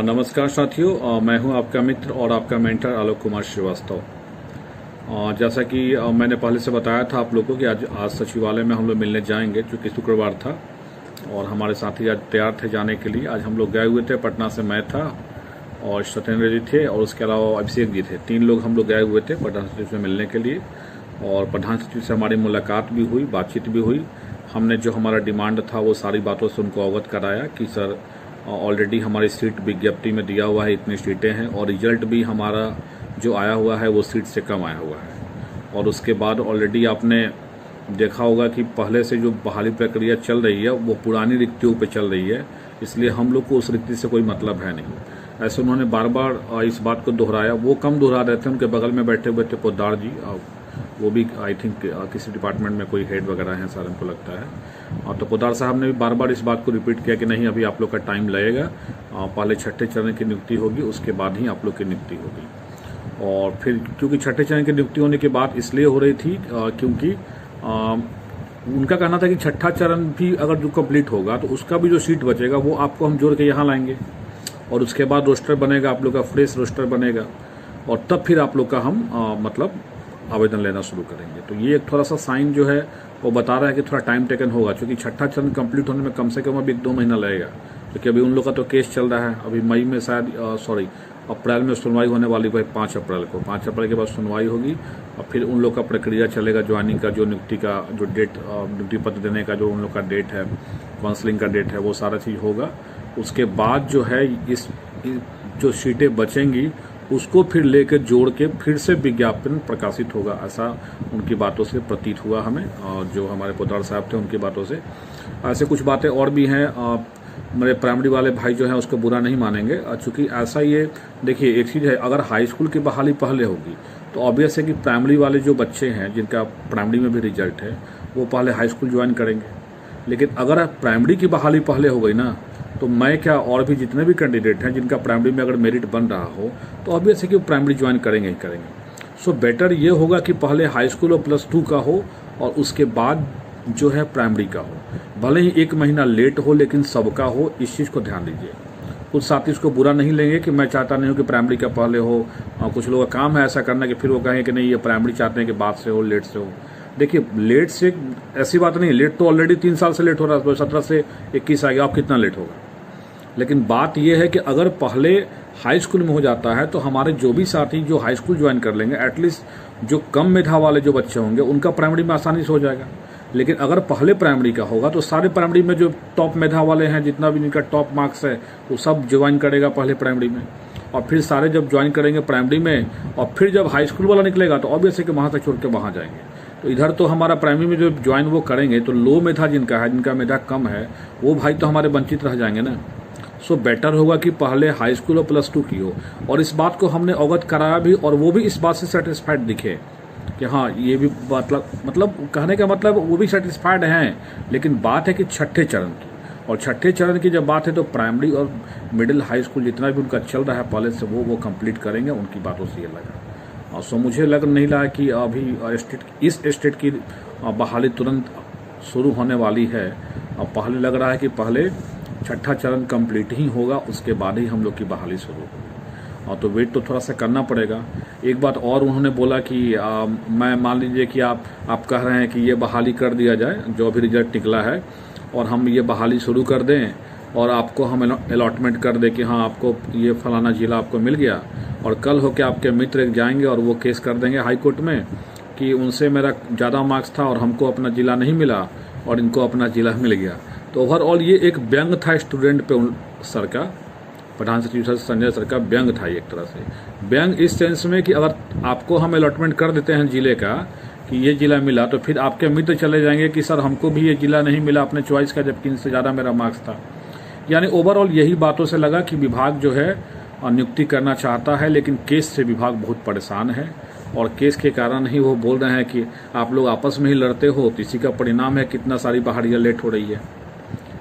नमस्कार साथियों, मैं हूं आपका मित्र और आपका मेंटर आलोक कुमार श्रीवास्तव। जैसा कि मैंने पहले से बताया था आप लोगों को कि आज सचिवालय में हम लोग मिलने जाएंगे, क्योंकि शुक्रवार था और हमारे साथी आज तैयार थे जाने के लिए। आज हम लोग गए हुए थे, पटना से मैं था और सत्येंद्र जी थे और उसके अलावा अभिषेक जी थे। 3 लोग हम लोग गए हुए थे प्रधान सचिव से मिलने के लिए और प्रधान सचिव से हमारी मुलाकात भी हुई, बातचीत भी हुई। हमने जो हमारा डिमांड था वो सारी बातों से उनको अवगत कराया कि सर ऑलरेडी हमारी सीट विज्ञप्ति में दिया हुआ है, इतनी सीटें हैं और रिजल्ट भी हमारा जो आया हुआ है वो सीट से कम आया हुआ है। और उसके बाद ऑलरेडी आपने देखा होगा कि पहले से जो बहाली प्रक्रिया चल रही है वो पुरानी रिक्तियों पे चल रही है, इसलिए हम लोग को उस रिक्ति से कोई मतलब है नहीं। ऐसे उन्होंने बार बार इस बात को दोहराया। वो कम दोहरा रहे थे, उनके बगल में बैठे हुए थे पोद्दार जी, वो भी आई थिंक किसी डिपार्टमेंट में कोई हेड वगैरह हैं सर, हमको लगता है। और तो पोद्दार साहब ने भी बार बार इस बात को रिपीट किया कि नहीं, अभी आप लोग का टाइम लगेगा, पहले छठे चरण की नियुक्ति होगी, उसके बाद ही आप लोग की नियुक्ति होगी। और फिर क्योंकि छठे चरण की नियुक्ति होने की बात इसलिए हो रही थी क्योंकि उनका कहना था कि छठा चरण भी अगर जो कंप्लीट होगा तो उसका भी जो सीट बचेगा वो आपको हम जोड़ के यहाँ लाएंगे और उसके बाद रोस्टर बनेगा, आप लोग का फ्रेश रोस्टर बनेगा और तब फिर आप लोग का हम मतलब आवेदन लेना शुरू करेंगे। तो ये एक थोड़ा सा साइन जो है वो बता रहा है कि थोड़ा टाइम टेकन होगा, क्योंकि छठा चरण कंप्लीट होने में कम से कम अभी 1-2 महीना लगेगा, क्योंकि अभी उन लोग का तो केस चल रहा है। अभी मई में शायद अप्रैल में सुनवाई होने वाली है, 5 अप्रैल को। 5 अप्रैल के बाद सुनवाई होगी और फिर उन लोग का प्रक्रिया चलेगा, ज्वाइनिंग का, जो नियुक्ति का जो डेट, नियुक्ति पत्र देने का जो उन लोग का डेट है, काउंसलिंग का डेट है, वो सारा चीज़ होगा। उसके बाद जो है इस जो सीटें बचेंगी उसको फिर लेकर जोड़ के फिर से विज्ञापन प्रकाशित होगा, ऐसा उनकी बातों से प्रतीत हुआ हमें। और जो हमारे पोद्दार साहब थे उनकी बातों से ऐसे कुछ बातें और भी हैं। मेरे प्राइमरी वाले भाई जो हैं उसको बुरा नहीं मानेंगे, चूँकि ऐसा ये देखिए, एक चीज़ है, अगर हाई स्कूल की बहाली पहले होगी तो ऑब्वियस है कि प्राइमरी वाले जो बच्चे हैं जिनका प्राइमरी में भी रिजल्ट है वो पहले हाई स्कूल ज्वाइन करेंगे। लेकिन अगर प्राइमरी की बहाली पहले हो गई ना, तो मैं क्या और भी जितने भी कैंडिडेट हैं जिनका प्राइमरी में अगर मेरिट बन रहा हो तो ऑब्वियस है कि वो प्राइमरी ज्वाइन करेंगे ही करेंगे। सो बेटर ये होगा कि पहले हाई स्कूल और +2 का हो और उसके बाद जो है प्राइमरी का हो। भले ही 1 महीना लेट हो लेकिन सबका हो, इस चीज़ को ध्यान दीजिए। कुछ साथी इसको बुरा नहीं लेंगे कि मैं चाहता नहीं हूँ कि प्राइमरी का पहले हो, कुछ लोगों का काम है ऐसा करना कि फिर वो कहें कि नहीं, ये प्राइमरी चाहते हैं कि बाद से हो, लेट से हो। देखिए, लेट से ऐसी बात नहीं है, लेट तो ऑलरेडी 3 साल से लेट हो रहा है, 17 से 21 आ गया, अब कितना लेट होगा। लेकिन बात यह है कि अगर पहले हाई स्कूल में हो जाता है तो हमारे जो भी साथी जो हाई स्कूल ज्वाइन कर लेंगे, एटलीस्ट जो कम मेधा वाले जो बच्चे होंगे उनका प्राइमरी में आसानी से हो जाएगा। लेकिन अगर पहले प्राइमरी का होगा तो सारे प्राइमरी में जो टॉप मेधा वाले हैं, जितना भी जिनका टॉप मार्क्स है, वो सब ज्वाइन करेगा पहले प्राइमरी में। और फिर सारे जब ज्वाइन करेंगे प्राइमरी में और फिर जब हाई स्कूल वाला निकलेगा तो ऑब्वियस है कि वहाँ तक छोड़ के वहाँ जाएंगे। तो इधर तो हमारा प्राइमरी में जो ज्वाइन वो करेंगे तो लो मेधा जिनका है, जिनका मेधा कम है, वो भाई तो हमारे वंचित रह जाएंगे ना। सो बेटर होगा कि पहले हाई स्कूल और +2 की हो। और इस बात को हमने अवगत कराया भी और वो भी इस बात से सेटिस्फाइड दिखे कि हाँ, ये भी मतलब कहने का मतलब वो भी सेटिस्फाइड हैं। लेकिन बात है कि छठे चरण की, और छठे चरण की जब बात है तो प्राइमरी और मिडिल हाई स्कूल जितना भी उनका चल रहा है पहले से वो कंप्लीट करेंगे, उनकी बातों से ये लगा। और सो मुझे लग नहीं रहा कि अभी इस स्टेट की बहाली तुरंत शुरू होने वाली है। और पहले लग रहा है कि पहले छठा चरण कंप्लीट ही होगा, उसके बाद ही हम लोग की बहाली शुरू होगी। और तो वेट तो थोड़ा सा करना पड़ेगा। एक बात और उन्होंने बोला कि मैं मान लीजिए कि आप कह रहे हैं कि ये बहाली कर दिया जाए, जो अभी रिजल्ट निकला है, और हम ये बहाली शुरू कर दें और आपको हम अलॉटमेंट कर दें कि हाँ, आपको ये फलाना जिला आपको मिल गया, और कल होकर आपके मित्र जाएंगे और वो केस कर देंगे हाई कोर्ट में कि उनसे मेरा ज़्यादा मार्क्स था और हमको अपना जिला नहीं मिला और इनको अपना जिला मिल गया। तो ओवरऑल ये एक व्यंग था स्टूडेंट पे सर का, प्रधान सचिव सर संजय सर का व्यंग था एक तरह से। व्यंग इस सेंस में कि अगर आपको हम अलॉटमेंट कर देते हैं जिले का कि ये जिला मिला, तो फिर आपके मित्र चले जाएंगे कि सर हमको भी ये जिला नहीं मिला अपने चॉइस का, जबकि इनसे ज़्यादा मेरा मार्क्स था। यानी ओवरऑल यही बातों से लगा कि विभाग जो है नियुक्ति करना चाहता है, लेकिन केस से विभाग बहुत परेशान है और केस के कारण ही वो बोल रहे हैं कि आप लोग आपस में ही लड़ते हो, तो इसी का परिणाम है कितना सारी बहालियाँ लेट हो रही है।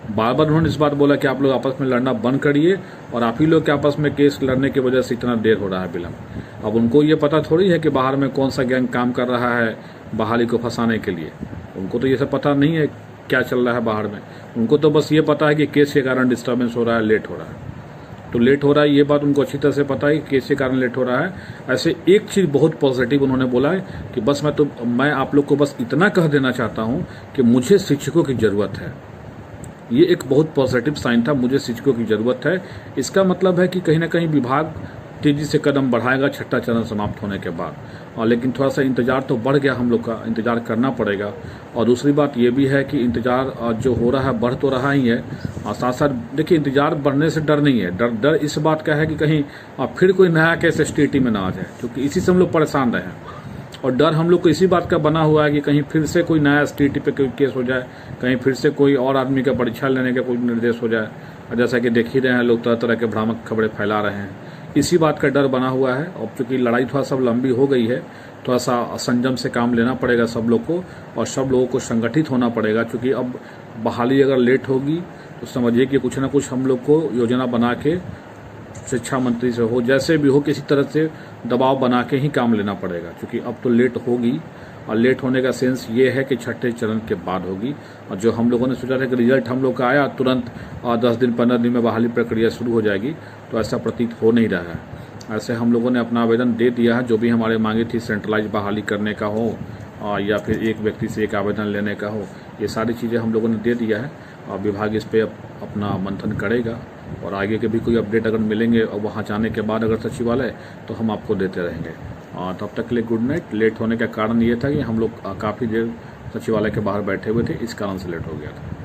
बार बार उन्होंने इस बात बोला कि आप लोग आपस में लड़ना बंद करिए और आप ही लोग के आपस में केस लड़ने की वजह से इतना देर हो रहा है, विलम्ब। अब उनको ये पता थोड़ी है कि बाहर में कौन सा गैंग काम कर रहा है बहाली को फंसाने के लिए। उनको तो ये सब पता नहीं है क्या चल रहा है बाहर में। उनको तो बस ये पता है कि केस के कारण डिस्टर्बेंस हो रहा है, लेट हो रहा है। तो लेट हो रहा है, ये बात उनको अच्छी तरह से पता है कि किसके कारण लेट हो रहा है। ऐसे एक चीज़ बहुत पॉजिटिव उन्होंने बोला है कि बस मैं आप लोग को बस इतना कह देना चाहता हूँ कि मुझे शिक्षकों की ज़रूरत है। ये एक बहुत पॉजिटिव साइन था, मुझे शिक्षकों की ज़रूरत है। इसका मतलब है कि कहीं ना कहीं विभाग तेजी से कदम बढ़ाएगा छठा चरण समाप्त होने के बाद। लेकिन थोड़ा सा इंतजार तो बढ़ गया, हम लोग का इंतजार करना पड़ेगा। और दूसरी बात ये भी है कि इंतजार जो हो रहा है बढ़ तो रहा ही है, और साथ साथ देखिए इंतजार बढ़ने से डर नहीं है, डर इस बात का है कि कहीं फिर कोई नया केस STT में ना आ जाए, क्योंकि इसी से हम लोग परेशान रहे हैं। और डर हम लोग को इसी बात का बना हुआ है कि कहीं फिर से कोई नया STT पे कोई केस हो जाए, कहीं फिर से कोई और आदमी का परीक्षा लेने का कोई निर्देश हो जाए। और जैसा कि देख ही रहे हैं, लोग तरह तरह के भ्रामक खबरें फैला रहे हैं, इसी बात का डर बना हुआ है। और चूंकि लड़ाई थोड़ा सा लंबी हो गई है, थोड़ा सा संयम से काम लेना पड़ेगा सब लोग को, और सब लोगों को संगठित होना पड़ेगा। क्योंकि अब बहाली अगर लेट होगी तो समझिए कि कुछ ना कुछ हम लोग को योजना बना के शिक्षा मंत्री से हो, जैसे भी हो, किसी तरह से दबाव बना के ही काम लेना पड़ेगा। क्योंकि अब तो लेट होगी, और लेट होने का सेंस ये है कि छठे चरण के बाद होगी। और जो हम लोगों ने सोचा था कि रिजल्ट हम लोग का आया तुरंत 10 दिन 15 दिन में बहाली प्रक्रिया शुरू हो जाएगी, तो ऐसा प्रतीत हो नहीं रहा है। ऐसे हम लोगों ने अपना आवेदन दे दिया है, जो भी हमारे मांगे थी, सेंट्रलाइज बहाली करने का हो या फिर एक व्यक्ति से एक आवेदन लेने का हो, ये सारी चीज़ें हम लोगों ने दे दिया है। और विभाग इस पर अपना मंथन करेगा, और आगे के भी कोई अपडेट अगर मिलेंगे और वहाँ जाने के बाद अगर सचिवालय, तो हम आपको देते रहेंगे। तब तक के लिए गुड नाइट। लेट होने का कारण ये था कि हम लोग काफ़ी देर सचिवालय के बाहर बैठे हुए थे, इस कारण से लेट हो गया था।